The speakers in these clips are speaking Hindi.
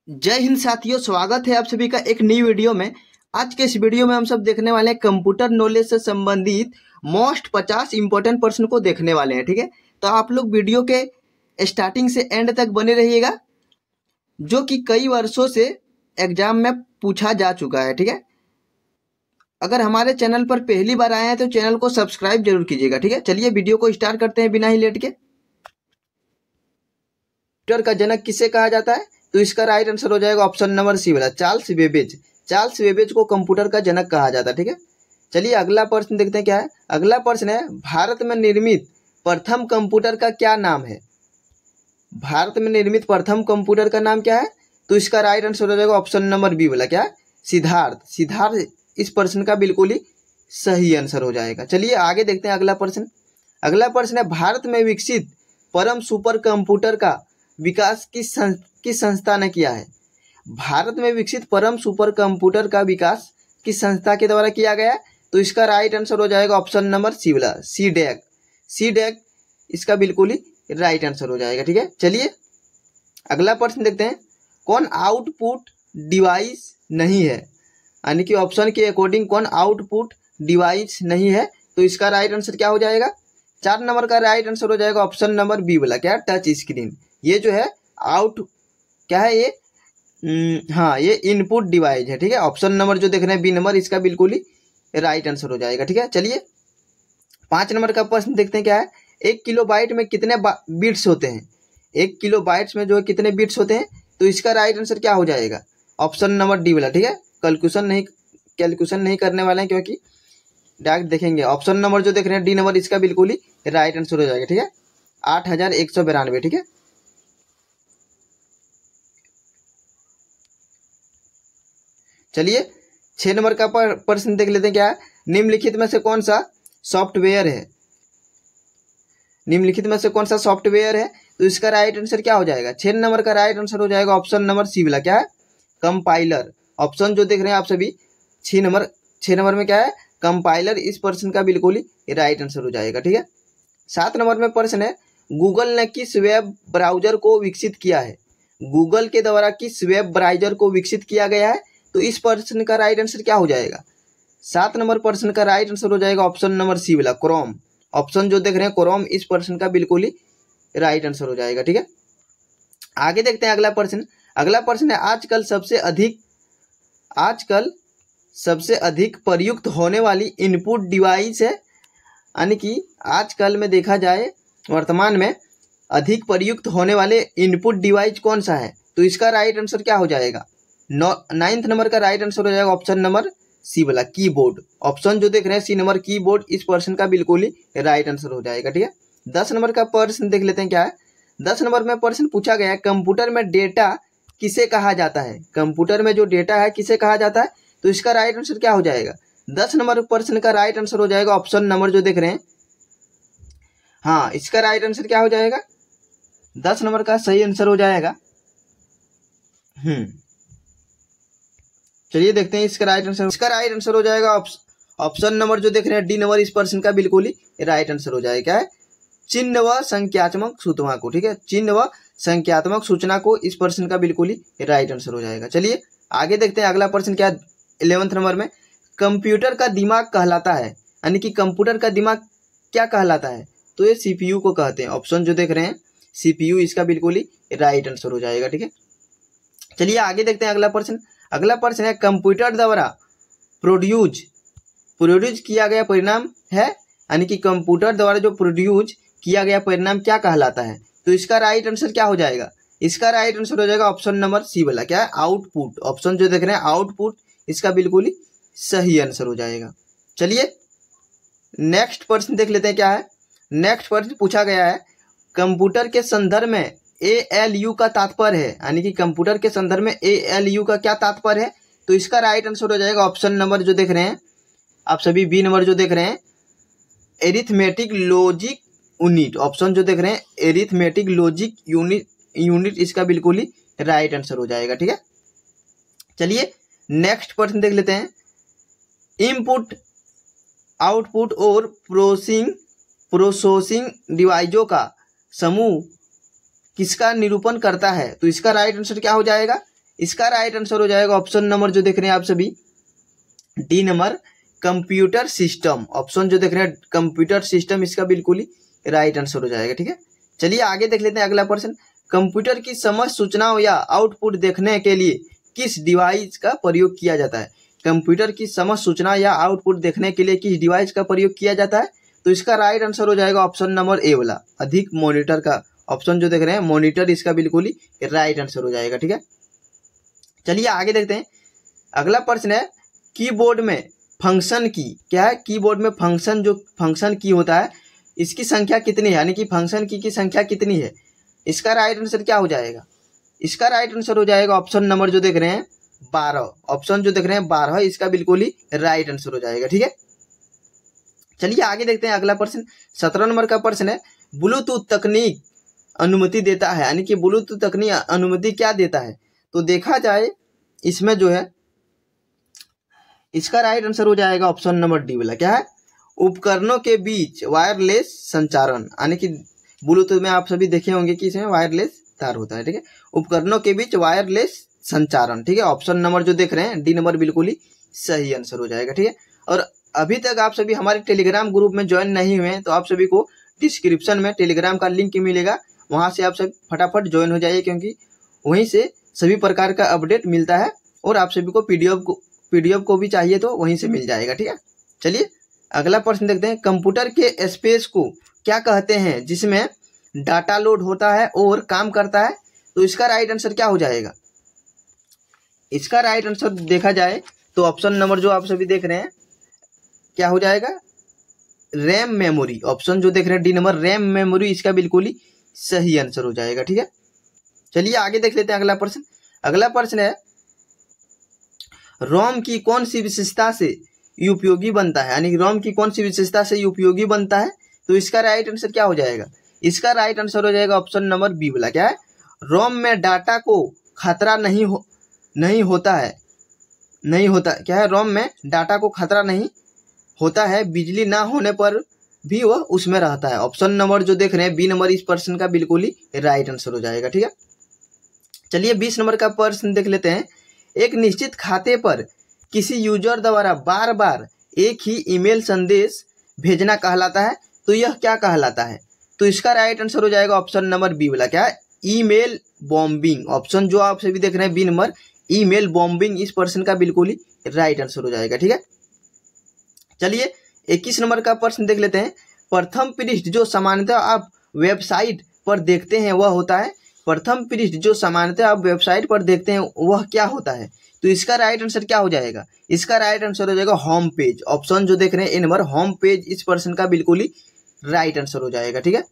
जय हिंद साथियों, स्वागत है आप सभी का एक नई वीडियो में। आज के इस वीडियो में हम सब देखने वाले हैं कंप्यूटर नॉलेज से संबंधित मोस्ट 50 इंपॉर्टेंट प्रश्न को देखने वाले हैं। ठीक है, तो आप लोग वीडियो के स्टार्टिंग से एंड तक बने रहिएगा, जो कि कई वर्षों से एग्जाम में पूछा जा चुका है। ठीक है, अगर हमारे चैनल पर पहली बार आए हैं तो चैनल को सब्सक्राइब जरूर कीजिएगा। ठीक है, चलिए वीडियो को स्टार्ट करते हैं बिना ही लेट के। कंप्यूटर का जनक किसे कहा जाता है? तो इसका राइट आंसर हो जाएगा ऑप्शन नंबर सी वाला, चार्ल्स बेबेज। चार्ल्स बेबेज को कंप्यूटर का जनक कहा जाता है। ठीक है, चलिए अगला प्रश्न देखते हैं क्या है। अगला प्रश्न है, भारत में निर्मित प्रथम कंप्यूटर का क्या नाम है? भारत में निर्मित प्रथम कंप्यूटर का नाम क्या है? तो इसका राइट आंसर हो जाएगा ऑप्शन नंबर बी वाला, क्या? सिद्धार्थ। सिद्धार्थ इस प्रश्न का बिल्कुल ही सही आंसर हो जाएगा। चलिए आगे देखते हैं अगला प्रश्न। अगला प्रश्न है, भारत में विकसित परम सुपर कंप्यूटर का विकास किस संस्था ने किया है? भारत में विकसित परम सुपर कंप्यूटर का विकास किस संस्था के द्वारा किया गया? तो इसका राइट आंसर हो जाएगा ऑप्शन नंबर सी वाला, सीडैक। सीडैक इसका बिल्कुल ही राइट आंसर हो जाएगा। ठीक है, चलिए अगला प्रश्न देखते हैं। कौन आउटपुट डिवाइस नहीं है? यानी कि ऑप्शन के अकॉर्डिंग कौन आउटपुट डिवाइस नहीं है? तो इसका राइट आंसर क्या हो जाएगा? 4 नंबर का राइट आंसर हो जाएगा ऑप्शन नंबर बी वाला, क्या? Touch screen. ये जो है आउट क्या है ये? हाँ, ये इनपुट डिवाइस है। ठीक है, ऑप्शन नंबर जो देख रहे हैं बी नंबर, इसका बिल्कुल ही राइट आंसर हो जाएगा। ठीक है, चलिए 5 नंबर का प्रश्न देखते हैं क्या है। 1 किलोबाइट में कितने बिट्स होते हैं? 1 किलोबाइट्स में जो है कितने बिट्स होते हैं? तो इसका राइट आंसर क्या हो जाएगा? ऑप्शन नंबर डी वाला। ठीक है, कैलकुलेशन नहीं करने वाले हैं, क्योंकि डायरेक्ट देखेंगे। ऑप्शन नंबर जो देख रहे हैं डी नंबर, इसका बिल्कुल ही राइट आंसर हो जाएगा। ठीक है, 8192। ठीक है, चलिए 6 नंबर का प्रश्न देख लेते हैं क्या है। निम्नलिखित में से कौन सा सॉफ्टवेयर है? निम्नलिखित में से कौन सा सॉफ्टवेयर है? तो इसका राइट आंसर क्या हो जाएगा? 6 नंबर का राइट आंसर हो जाएगा ऑप्शन नंबर सी वाला, क्या है? कंपाइलर। ऑप्शन जो देख रहे हैं आप सभी 6 नंबर में क्या है? कंपाइलर इस प्रश्न का बिल्कुल ही राइट आंसर हो जाएगा। ठीक है, 7 नंबर में प्रश्न है, गूगल ने किस वेब ब्राउजर को विकसित किया है? गूगल के द्वारा किस वेब ब्राउजर को विकसित किया गया है? तो इस प्रश्न का राइट आंसर क्या हो जाएगा? 7 नंबर प्रश्न का राइट आंसर हो जाएगा ऑप्शन नंबर सी वाला, क्रोम। ऑप्शन जो देख रहे हैं क्रोम, इस प्रश्न का बिल्कुल ही राइट आंसर हो जाएगा। ठीक है, आगे देखते हैं अगला प्रश्न। अगला प्रश्न है, आजकल सबसे अधिक प्रयुक्त होने वाली इनपुट डिवाइस है। यानी कि आजकल में देखा जाए, वर्तमान में अधिक प्रयुक्त होने वाले इनपुट डिवाइस कौन सा है? तो इसका राइट आंसर क्या हो जाएगा? 9th नंबर का राइट आंसर हो जाएगा ऑप्शन नंबर सी वाला, कीबोर्ड। ऑप्शन जो देख रहे हैं सी नंबर, कीबोर्ड, इस प्रश्न का बिल्कुल ही राइट आंसर हो जाएगा। ठीक है, 10 नंबर का प्रश्न देख लेते हैं क्या है। 10 नंबर में प्रश्न पूछा गया है, कंप्यूटर में डेटा किसे कहा जाता है? कंप्यूटर में जो डेटा है किसे कहा जाता है? तो इसका राइट आंसर क्या हो जाएगा? 10 नंबर प्रश्न का राइट आंसर हो जाएगा ऑप्शन नंबर जो देख रहे हैं, हाँ, इसका राइट आंसर क्या हो जाएगा? 10 नंबर का सही आंसर हो जाएगा। चलिए देखते हैं इसका राइट आंसर हो जाएगा ऑप्शन नंबर जो देख रहे हैं डी नंबर, इस प्रश्न का बिल्कुल ही राइट आंसर हो जाएगा। क्या है? चिन्ह व संख्यात्मक सूचना को। ठीक है, चिन्ह व संख्यात्मक सूचना को, इस प्रश्न का बिल्कुल ही राइट आंसर हो जाएगा। चलिए आगे देखते हैं अगला प्रश्न क्या है। 11th नंबर में, कंप्यूटर का दिमाग कहलाता है, यानी कि कंप्यूटर का दिमाग क्या कहलाता है? तो ये सीपीयू को कहते हैं। ऑप्शन जो देख रहे हैं सीपीयू, इसका बिल्कुल ही राइट आंसर हो जाएगा। ठीक है, चलिए आगे देखते हैं अगला प्रश्न। अगला प्रश्न है, कंप्यूटर द्वारा प्रोड्यूस किया गया परिणाम है, यानी कि कंप्यूटर द्वारा जो प्रोड्यूस किया गया परिणाम क्या कहलाता है? तो इसका राइट आंसर क्या हो जाएगा? इसका राइट आंसर हो जाएगा ऑप्शन नंबर सी वाला, क्या है? आउटपुट। ऑप्शन जो देख रहे हैं आउटपुट, इसका बिल्कुल ही सही आंसर हो जाएगा। चलिए नेक्स्ट प्रश्न देख लेते हैं क्या है। नेक्स्ट प्रश्न पूछा गया है, कंप्यूटर के संदर्भ में ALU का तात्पर्य है, यानी कि कंप्यूटर के संदर्भ में ALU का क्या तात्पर्य है? तो इसका राइट आंसर हो जाएगा ऑप्शन नंबर जो देख रहे हैं आप सभी, बी नंबर जो देख रहे हैं, एरिथमेटिक लॉजिक यूनिट। ऑप्शन जो देख रहे हैं एरिथमेटिक लॉजिक यूनिट, इसका बिल्कुल ही राइट आंसर हो जाएगा। ठीक है, चलिए नेक्स्ट प्रश्न देख लेते हैं। इनपुट, आउटपुट और प्रोसेसिंग डिवाइसों का समूह किसका निरूपण करता है? तो इसका राइट आंसर क्या हो जाएगा? इसका राइट आंसर हो जाएगा ऑप्शन नंबर जो देख रहे हैं आप सभी D number computer system. Option जो देख रहे हैं कंप्यूटर सिस्टम, इसका बिल्कुल ही राइट आंसर हो जाएगा। ठीक है, चलिए आगे देख लेते हैं अगला प्रश्न। कंप्यूटर की समस्त सूचनाओं या आउटपुट देखने के लिए किस डिवाइस का प्रयोग किया जाता है? कंप्यूटर की समस्त सूचना या आउटपुट देखने के लिए किस डिवाइस का प्रयोग किया जाता है? तो इसका राइट आंसर हो जाएगा ऑप्शन नंबर ए वाला, अधिक मॉनिटर का। ऑप्शन जो देख रहे हैं मॉनिटर, इसका बिल्कुल ही राइट आंसर हो जाएगा। ठीक है, चलिए आगे देखते हैं। अगला प्रश्न है कीबोर्ड में फंक्शन की क्या है? कीबोर्ड में फंक्शन जो फंक्शन की होता है इसकी संख्या कितनी है, यानी कि फंक्शन की संख्या कितनी है? इसका राइट आंसर क्या हो जाएगा? इसका राइट आंसर हो जाएगा ऑप्शन नंबर जो देख रहे हैं 12। ऑप्शन जो देख रहे हैं 12, इसका बिल्कुल ही राइट आंसर हो जाएगा। ठीक है, चलिए आगे देखते हैं अगला प्रश्न। 17 नंबर का प्रश्न है ब्लूटूथ तकनीक अनुमति देता है, यानी कि ब्लूटूथ तकनीक अनुमति क्या देता है? तो देखा जाए इसमें जो है इसका राइट आंसर हो जाएगा ऑप्शन नंबर डी वाला, क्या है? उपकरणों के बीच वायरलेस संचारण, यानी कि ब्लूटूथ में आप सभी देखे होंगे कि इसमें वायरलेस तार होता है। ठीक है, उपकरणों के बीच वायरलेस संचारण। ठीक है, ऑप्शन नंबर जो देख रहे हैं डी नंबर बिल्कुल ही सही आंसर हो जाएगा। ठीक है, और अभी तक आप सभी हमारे टेलीग्राम ग्रुप में ज्वाइन नहीं हुए हैं तो आप सभी को डिस्क्रिप्शन में टेलीग्राम का लिंक मिलेगा, वहां से आप सभी फटाफट ज्वाइन हो जाइए, क्योंकि वहीं से सभी प्रकार का अपडेट मिलता है और आप सभी को पीडीएफ को भी चाहिए तो वहीं से मिल जाएगा। ठीक है, चलिए अगला प्रश्न देखते हैं। कंप्यूटर के स्पेस को क्या कहते हैं जिसमें डाटा लोड होता है और काम करता है? तो इसका राइट आंसर क्या हो जाएगा? इसका राइट आंसर देखा जाए तो ऑप्शन नंबर जो आप सभी देख रहे हैं क्या हो जाएगा? RAM memory. ऑप्शन जो देख रहे हैं डी नंबर रैम मेमोरी, इसका बिल्कुल ही सही आंसर हो जाएगा। ठीक है, चलिए आगे देख लेते हैं अगला प्रश्न। अगला प्रश्न है रोम की कौन सी विशेषता से उपयोगी बनता है, यानी रोम की कौन सी विशेषता से उपयोगी बनता है? तो इसका राइट आंसर क्या हो जाएगा? इसका राइट आंसर हो जाएगा ऑप्शन नंबर बी वाला, क्या है? रोम में डाटा को खतरा नहीं होता है, क्या है? रोम में डाटा को खतरा नहीं होता है, बिजली ना होने पर भी वह उसमें रहता है। ऑप्शन नंबर जो देख रहे हैं बी नंबर इस प्रश्न का बिल्कुल ही राइट आंसर हो जाएगा। ठीक है, चलिए 20 नंबर का प्रश्न देख लेते हैं। एक निश्चित खाते पर किसी यूजर द्वारा बार बार एक ही ईमेल संदेश भेजना कहलाता है, तो यह क्या कहलाता है? तो इसका राइट आंसर हो जाएगा ऑप्शन नंबर बी वाला, क्या है? Email bombing. ऑप्शन जो आप सभी देख रहे हैं बी नंबर ईमेल बॉम्बिंग, इस प्रश्न का बिल्कुल ही राइट आंसर हो जाएगा। ठीक है, चलिए 21 नंबर का प्रश्न देख लेते हैं। प्रथम पृष्ठ जो सामान्यतः आप वेबसाइट पर देखते हैं वह होता है? प्रथम पृष्ठ जो सामान्यतः आप वेबसाइट पर देखते हैं वह क्या होता है? तो इसका राइट आंसर क्या हो जाएगा? इसका राइट आंसर हो जाएगा होम पेज। ऑप्शन जो देख रहे हैं ए नंबर होम पेज, इस प्रश्न का बिल्कुल ही राइट आंसर हो जाएगा। ठीक है,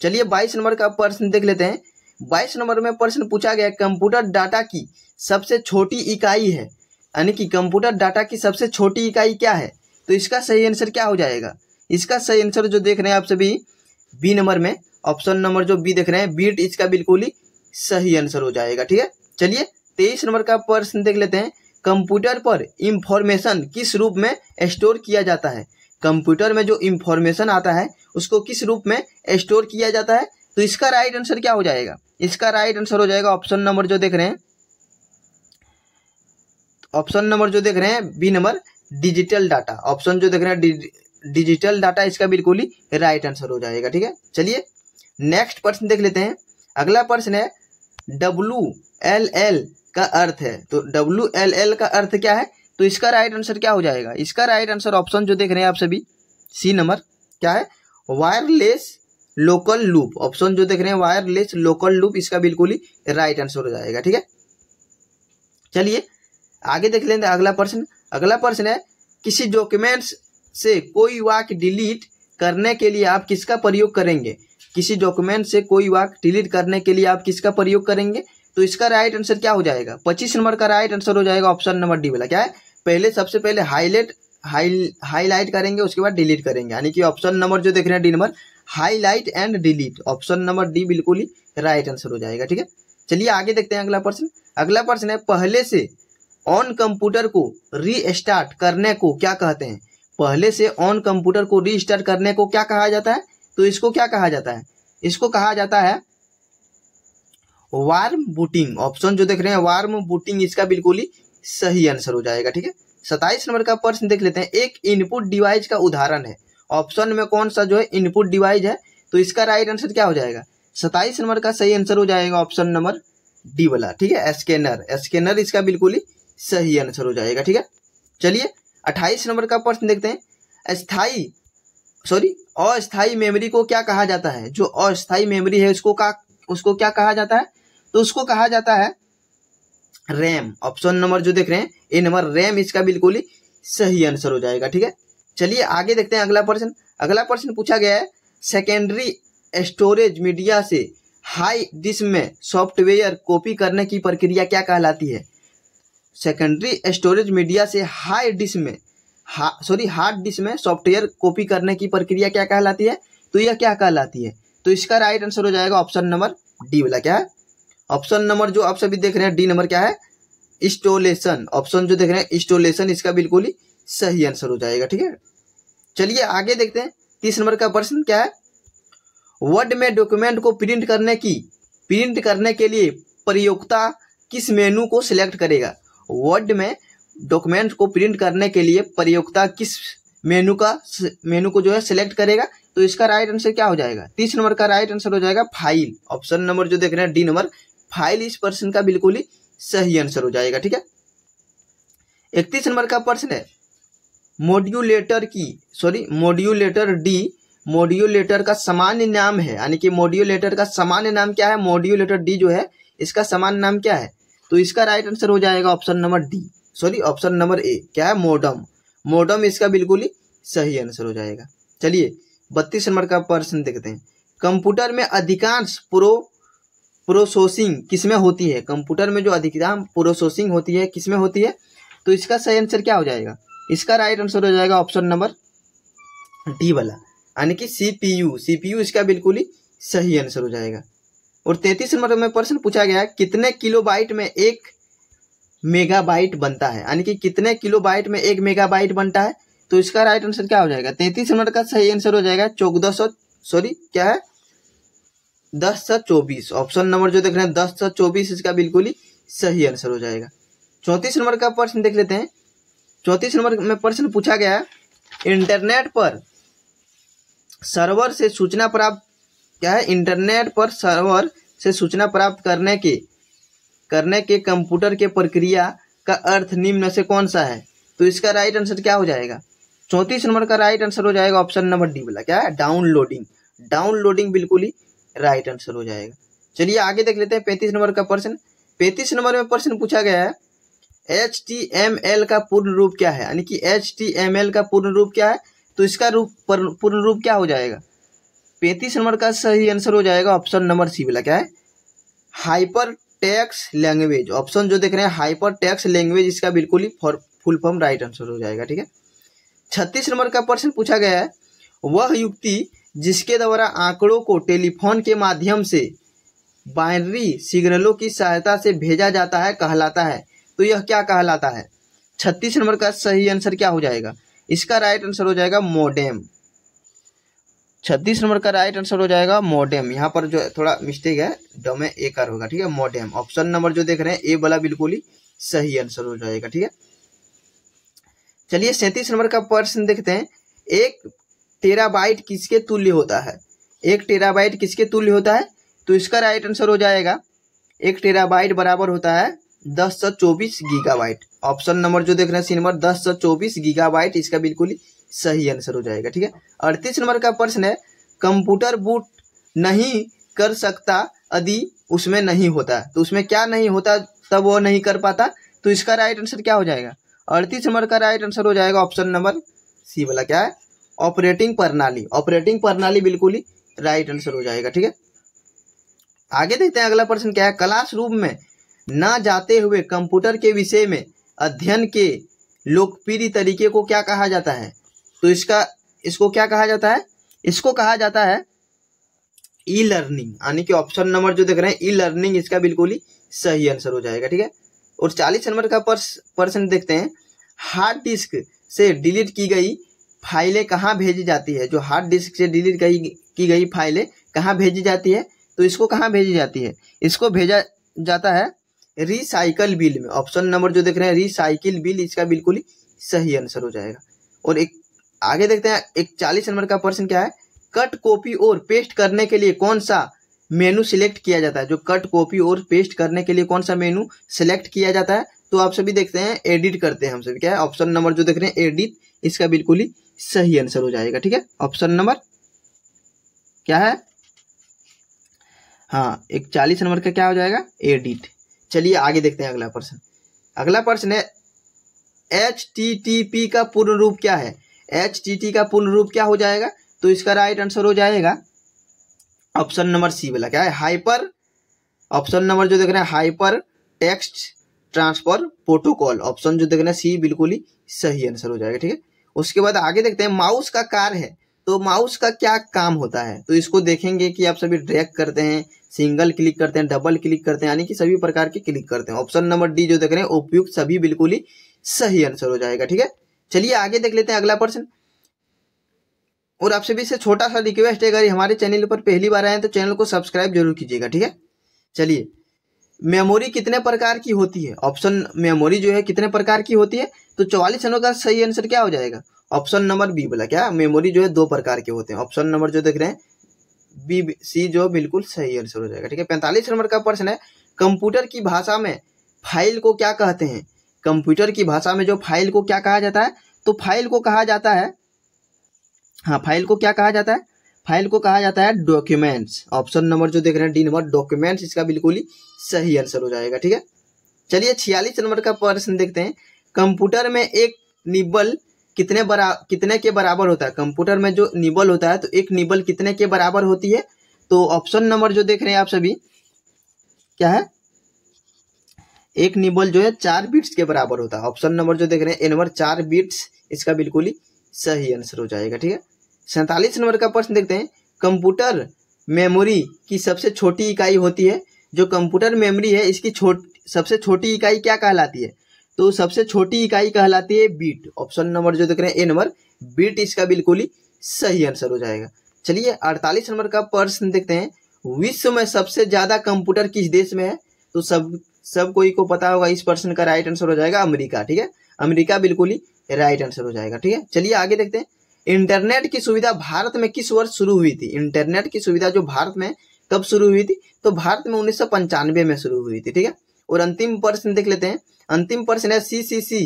चलिए 22 नंबर का प्रश्न देख लेते हैं। 22 नंबर में प्रश्न पूछा गया कंप्यूटर डाटा की सबसे छोटी इकाई है, यानी कि कंप्यूटर डाटा की सबसे छोटी इकाई क्या है? तो इसका सही आंसर क्या हो जाएगा? इसका सही आंसर जो देख रहे हैं आप सभी बी नंबर में, ऑप्शन नंबर जो बी देख रहे हैं बीट, इसका बिल्कुल ही सही आंसर हो जाएगा। ठीक है, चलिए 23 नंबर का प्रश्न देख लेते हैं। कंप्यूटर पर इंफॉर्मेशन किस रूप में स्टोर किया जाता है? कंप्यूटर में जो इंफॉर्मेशन आता है उसको किस रूप में स्टोर किया जाता है? तो इसका राइट आंसर क्या हो जाएगा? इसका राइट आंसर हो जाएगा ऑप्शन नंबर जो देख रहे हैं B number digital data. Option जो देख रहे हैं डिजिटल डाटा, इसका बिल्कुल ही राइट आंसर हो जाएगा। ठीक है, चलिए नेक्स्ट प्रश्न देख लेते हैं। अगला प्रश्न है WLL का अर्थ है, तो WLL का अर्थ क्या है? तो इसका राइट आंसर क्या हो जाएगा? इसका राइट आंसर ऑप्शन जो देख रहे हैं आप सभी सी नंबर, क्या है? Wireless local loop. ऑप्शन जो देख रहे हैं वायरलेस लोकल लूप, इसका बिल्कुल ही राइट आंसर हो जाएगा। ठीक है, चलिए आगे देख लेते हैं अगला प्रश्न। अगला प्रश्न है किसी डॉक्यूमेंट्स से कोई वाक्य डिलीट करने के लिए आप किसका प्रयोग करेंगे? किसी डॉक्यूमेंट से कोई वाक्य डिलीट करने के लिए आप किसका प्रयोग करेंगे? तो इसका राइट आंसर क्या हो जाएगा? 25 नंबर का राइट आंसर हो जाएगा ऑप्शन नंबर डी वाला, क्या है? सबसे पहले हाईलाइट करेंगे, उसके बाद डिलीट करेंगे, यानी कि ऑप्शन नंबर जो देख रहे हैं D number highlight and delete. Option number D बिल्कुल ही राइट आंसर हो जाएगा। ठीक है, चलिए आगे देखते हैं अगला प्रश्न। अगला प्रश्न है पहले से ऑन कंप्यूटर को रीस्टार्ट करने को क्या कहते हैं? पहले से ऑन कंप्यूटर को रीस्टार्ट करने को क्या कहा जाता है? तो इसको क्या कहा जाता है? इसको कहा जाता है वार्म बूटिंग, ऑप्शन जो देख रहे हैं वार्म बूटिंग, इसका बिल्कुल ही सही आंसर हो जाएगा। ठीक है, 27 नंबर का प्रश्न देख लेते हैं। एक इनपुट डिवाइस का उदाहरण है, ऑप्शन में कौन सा जो है इनपुट डिवाइस है, तो इसका राइट आंसर क्या हो जाएगा? 27 नंबर का सही आंसर हो जाएगा ऑप्शन नंबर डी वाला। ठीक है, स्कैनर, स्कैनर इसका बिल्कुल ही सही आंसर हो जाएगा। ठीक है, चलिए 28 नंबर का प्रश्न देखते हैं। अस्थाई मेमोरी को क्या कहा जाता है? जो अस्थाई मेमोरी है उसको क्या कहा जाता है? तो उसको कहा जाता है रैम। ऑप्शन नंबर जो देख रहे हैं ए नंबर रैम, इसका बिल्कुल ही सही आंसर हो जाएगा। ठीक है, चलिए आगे देखते हैं अगला प्रश्न। अगला प्रश्न पूछा गया है सेकेंडरी स्टोरेज मीडिया से हाई डिस्क में सॉफ्टवेयर कॉपी करने की प्रक्रिया क्या कहलाती है? सेकेंडरी स्टोरेज मीडिया से हाई डिस्क में हार्ड डिस्क में सॉफ्टवेयर कॉपी करने की प्रक्रिया क्या कहलाती है? तो यह क्या कहलाती है? तो इसका राइट आंसर हो जाएगा ऑप्शन नंबर डी वाला। क्या है ऑप्शन नंबर जो आप सभी देख रहे हैं डी नंबर, क्या है? इंस्टॉलेशन। ऑप्शन जो देख रहे हैं इंस्टॉलेशन, इसका बिल्कुल ही सही आंसर हो जाएगा। ठीक है, चलिए आगे देखते हैं 30 नंबर का प्रश्न क्या है? वर्ड में डॉक्यूमेंट को प्रिंट करने के लिए प्रयोक्ता किस मेनू को सिलेक्ट करेगा? वर्ड में डॉक्यूमेंट को प्रिंट करने के लिए प्रयोक्ता किस मेनू को जो है सिलेक्ट करेगा? तो इसका राइट आंसर क्या हो जाएगा? 30 नंबर का राइट आंसर हो जाएगा फाइल। ऑप्शन नंबर जो देख रहे हैं डी नंबर, फाइल इस प्रश्न का बिल्कुल ही सही आंसर हो जाएगा। ठीक है, 31 नंबर का प्रश्न है मॉड्यूलेटर डी मॉड्यूलेटर का सामान्य नाम है, यानी कि मॉड्यूलेटर का सामान्य नाम क्या है? मॉड्यूलेटर डी जो है इसका सामान्य नाम क्या है? तो इसका राइट आंसर हो जाएगा ऑप्शन नंबर ए, क्या है? मोडम इसका बिल्कुल ही सही आंसर हो जाएगा। चलिए 32 नंबर का प्रश्न देखते हैं। कंप्यूटर में अधिकांश प्रोसेसिंग किसमें होती है? कंप्यूटर में जो अधिकांश प्रोसेसिंग होती है किसमें होती है? तो इसका सही आंसर क्या हो जाएगा? इसका राइट आंसर हो जाएगा ऑप्शन नंबर डी वाला, यानी कि सीपीयू इसका बिल्कुल ही सही आंसर हो जाएगा। और 33 नंबर में प्रश्न पूछा गया है कितने किलोबाइट में 1 मेगाबाइट बनता है, यानी कि कितने किलोबाइट में 1 मेगाबाइट बनता है? तो इसका राइट आंसर क्या हो जाएगा? 33 नंबर का सही आंसर हो जाएगा 1024। ऑप्शन नंबर जो देख रहे हैं 1024, इसका बिल्कुल ही सही आंसर हो जाएगा। 34 नंबर का प्रश्न देख लेते हैं। 34 नंबर में प्रश्न पूछा गया है इंटरनेट पर सर्वर से सूचना प्राप्त करने के कंप्यूटर के प्रक्रिया का अर्थ निम्न से कौन सा है? तो इसका राइट आंसर क्या हो जाएगा? 34 नंबर का राइट आंसर हो जाएगा ऑप्शन नंबर डी वाला, क्या है? डाउनलोडिंग बिल्कुल ही राइट आंसर हो जाएगा। चलिए आगे देख लेते हैं 35 नंबर का प्रश्न। 35 नंबर में प्रश्न पूछा गया है HTML का पूर्ण रूप क्या है, यानी कि HTML का पूर्ण रूप क्या है? तो इसका पूर्ण रूप क्या हो जाएगा? 35 नंबर का सही आंसर हो जाएगा ऑप्शन नंबर सी वाला, क्या है? Hyper text language. ऑप्शन जो देख रहे हैं हाइपर टेक्स्ट लैंग्वेज, इसका बिल्कुल ही फुल फॉर्म राइट आंसर हो जाएगा। ठीक है, 36 नंबर का प्रश्न पूछा गया है वह युक्ति जिसके द्वारा आंकड़ों को टेलीफोन के माध्यम से बाइनरी सिग्नलों की सहायता से भेजा जाता है कहलाता है। तो यह क्या कहलाता है? 36 नंबर का सही आंसर क्या हो जाएगा? इसका राइट आंसर हो जाएगा मोडेम। 36 नंबर का राइट आंसर हो जाएगा मोडेम। यहाँ पर जो थोड़ा मिस्टेक है, ड में ए कर होगा। ठीक है, मोडेम। ऑप्शन नंबर जो देख रहे हैं ए वाला बिल्कुल ही सही आंसर हो जाएगा। ठीक है, चलिए 37 नंबर का प्रश्न देखते हैं। 1 टेराबाइट किसके तुल्य होता है? 1 टेराबाइट किसके तुल्य होता है? तो इसका राइट आंसर हो जाएगा 1 टेराबाइट बराबर होता है 1024 गीगाबाइट। ऑप्शन नंबर जो देख रहे हैं सी नंबर 1024 गीगाबाइट, इसका बिल्कुल ही सही आंसर हो जाएगा। ठीक है, 38 नंबर का प्रश्न है कंप्यूटर बूट नहीं कर सकता यदि उसमें नहीं होता। तो उसमें क्या नहीं होता तब वो नहीं कर पाता? तो इसका राइट आंसर क्या हो जाएगा? 38 नंबर का राइट आंसर हो जाएगा ऑप्शन नंबर सी वाला, क्या है? ऑपरेटिंग प्रणाली बिल्कुल ही राइट आंसर हो जाएगा। ठीक है, आगे देखते हैं अगला प्रश्न क्या है। क्लासरूम में न जाते हुए कंप्यूटर के विषय में अध्ययन के लोकप्रिय तरीके को क्या कहा जाता है? तो इसको क्या कहा जाता है? इसको कहा जाता है ई लर्निंग, यानी कि ऑप्शन नंबर जो देख रहे हैं ई लर्निंग, इसका बिल्कुल ही सही आंसर हो जाएगा। ठीक है, और 40 नंबर का प्रश्न देखते हैं। हार्ड डिस्क से डिलीट की गई फाइलें कहाँ भेजी जाती है? जो हार्ड डिस्क से डिलीट की गई फाइलें कहाँ भेजी जाती है? तो इसको कहाँ भेजी जाती है? इसको भेजा जाता है रिसाइकल बिल में। ऑप्शन नंबर जो देख रहे हैं रिसाइकिल बिल, इसका बिल्कुल ही सही आंसर हो जाएगा। और एक आगे देखते हैं 41 नंबर का प्रश्न क्या है, कट कॉपी और पेस्ट करने के लिए कौन सा मेनू सिलेक्ट किया जाता है? जो कट कॉपी और पेस्ट करने के लिए कौन सा मेनू सिलेक्ट किया जाता है? तो आप सभी देखते हैं एडिट करते हैं हम सभी। क्या है? ऑप्शन नंबर जो देख रहे हैं एडिट, इसका बिल्कुल ही सही आंसर हो जाएगा। ठीक है, ऑप्शन नंबर क्या है? हाँ, 41 नंबर का क्या हो जाएगा? एडिट। चलिए आगे देखते हैं अगला प्रश्न। अगला प्रश्न है HTTP का पूर्ण रूप क्या है? HTTP का पूर्ण रूप क्या हो जाएगा? तो इसका राइट आंसर हो जाएगा ऑप्शन नंबर सी वाला। क्या है? हाइपर, ऑप्शन नंबर जो देख रहे हैं hyper text transfer protocol. Option जो देख रहे हैं सी बिल्कुल ही सही आंसर हो जाएगा। ठीक है, उसके बाद आगे देखते हैं माउस का कार्य है, तो माउस का क्या काम होता है? तो इसको देखेंगे कि आप सभी ड्रैग करते हैं, सिंगल क्लिक करते हैं, डबल क्लिक करते हैं, यानी कि सभी प्रकार के क्लिक करते हैं। ऑप्शन नंबर डी जो देख रहे हैं उपयुक्त सभी बिल्कुल ही सही आंसर हो जाएगा। ठीक है, चलिए आगे देख लेते हैं अगला प्रश्न। और आप सभी से छोटा सा रिक्वेस्ट है, अगर हमारे चैनल पर पहली बार आए हैं तो चैनल को सब्सक्राइब जरूर कीजिएगा। ठीक है, चलिए मेमोरी कितने प्रकार की होती है? ऑप्शन मेमोरी जो है कितने प्रकार की होती है? तो 44 नंबर का सही आंसर क्या हो जाएगा? ऑप्शन नंबर बी वाला। क्या? मेमोरी जो है 2 प्रकार के होते हैं। ऑप्शन नंबर जो देख रहे हैं बी सी जो बिल्कुल सही आंसर हो जाएगा। ठीक है, 45 नंबर का प्रश्न है कंप्यूटर की भाषा में फाइल को क्या कहते हैं? कंप्यूटर की भाषा में जो फाइल को क्या कहा जाता है? तो फाइल को कहा जाता है, हाँ फाइल को क्या कहा जाता है? फाइल को कहा जाता है डॉक्यूमेंट्स। ऑप्शन नंबर जो देख रहे हैं डी नंबर डॉक्यूमेंट्स, इसका बिल्कुल ही सही आंसर हो जाएगा। ठीक है, चलिए 46 नंबर का प्रश्न देखते हैं। कंप्यूटर में एक निबल कितने के बराबर होता है? कंप्यूटर में जो निबल होता है तो एक निबल कितने के बराबर होती है? तो ऑप्शन नंबर जो देख रहे हैं आप सभी क्या है? एक निबल जो है 4 बिट्स के बराबर होता है। ऑप्शन नंबर जो देख रहे हैं ए नंबर 4 बिट्स, इसका बिल्कुल ही सही आंसर हो जाएगा। ठीक है, 47 नंबर का प्रश्न देखते हैं। कंप्यूटर मेमोरी की सबसे छोटी इकाई होती है। जो कंप्यूटर मेमोरी है इसकी सबसे छोटी इकाई क्या कहलाती है? तो सबसे छोटी इकाई कहलाती है बीट। ऑप्शन नंबर जो देख रहे हैं ए नंबर बीट, इसका बिल्कुल ही सही आंसर हो जाएगा। चलिए 48 नंबर का प्रश्न देखते हैं। विश्व में सबसे ज्यादा कंप्यूटर किस देश में है? तो सब कोई को पता होगा, इस प्रश्न का राइट आंसर हो जाएगा अमेरिका। ठीक है, अमेरिका बिल्कुल ही राइट आंसर हो जाएगा। ठीक है, चलिए आगे देखते हैं। इंटरनेट की सुविधा भारत में किस वर्ष शुरू हुई थी? इंटरनेट की सुविधा जो भारत में कब शुरू हुई थी? तो भारत में 1995 में शुरू हुई थी। ठीक है, और अंतिम प्रश्न देख लेते हैं। अंतिम प्रश्न है CCC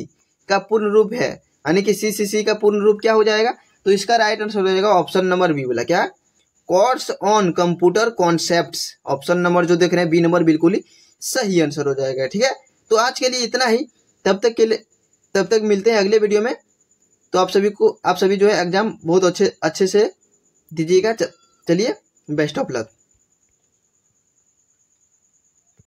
का पूर्ण रूप है, यानी कि CCC का पूर्ण रूप क्या हो जाएगा? तो इसका राइट आंसर हो जाएगा ऑप्शन नंबर बी वाला। क्या? Course on computer concepts. Option number जो देख रहे हैं बी नंबर बिल्कुल ही सही आंसर हो जाएगा। ठीक है, तो आज के लिए इतना ही। तब तक मिलते हैं अगले वीडियो में। तो आप सभी जो है एग्जाम बहुत अच्छे से दीजिएगा। चलिए, बेस्ट ऑफ लक।